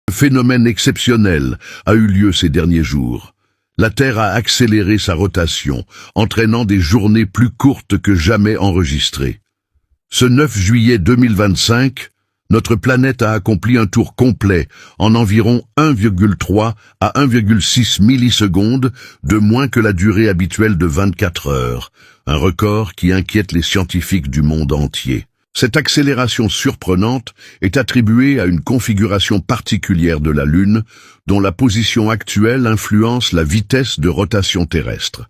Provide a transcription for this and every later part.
Un phénomène exceptionnel a eu lieu ces derniers jours. La Terre a accéléré sa rotation, entraînant des journées plus courtes que jamais enregistrées. Ce 9 juillet 2025, notre planète a accompli un tour complet en environ 1,3 à 1,6 millisecondes de moins que la durée habituelle de 24 heures, un record qui inquiète les scientifiques du monde entier. Cette accélération surprenante est attribuée à une configuration particulière de la Lune, dont la position actuelle influence la vitesse de rotation terrestre.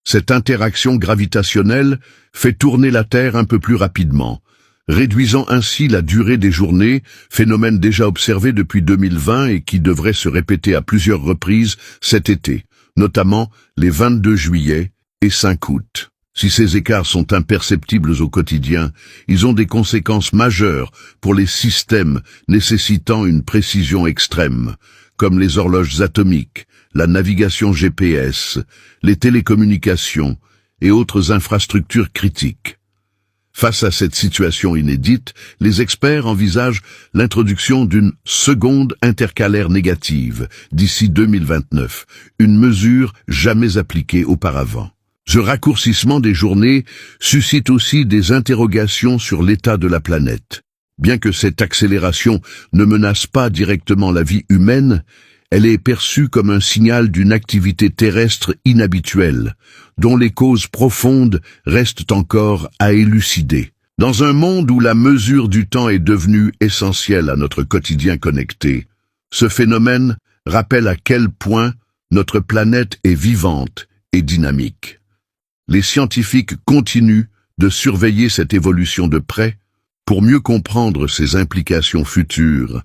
Cette interaction gravitationnelle fait tourner la Terre un peu plus rapidement, réduisant ainsi la durée des journées, phénomène déjà observé depuis 2020 et qui devrait se répéter à plusieurs reprises cet été, notamment les 22 juillet et 5 août. Si ces écarts sont imperceptibles au quotidien, ils ont des conséquences majeures pour les systèmes nécessitant une précision extrême, comme les horloges atomiques, la navigation GPS, les télécommunications et autres infrastructures critiques. Face à cette situation inédite, les experts envisagent l'introduction d'une seconde intercalaire négative d'ici 2029, une mesure jamais appliquée auparavant. Ce raccourcissement des journées suscite aussi des interrogations sur l'état de la planète. Bien que cette accélération ne menace pas directement la vie humaine, elle est perçue comme un signal d'une activité terrestre inhabituelle, dont les causes profondes restent encore à élucider. Dans un monde où la mesure du temps est devenue essentielle à notre quotidien connecté, ce phénomène rappelle à quel point notre planète est vivante et dynamique. Les scientifiques continuent de surveiller cette évolution de près pour mieux comprendre ses implications futures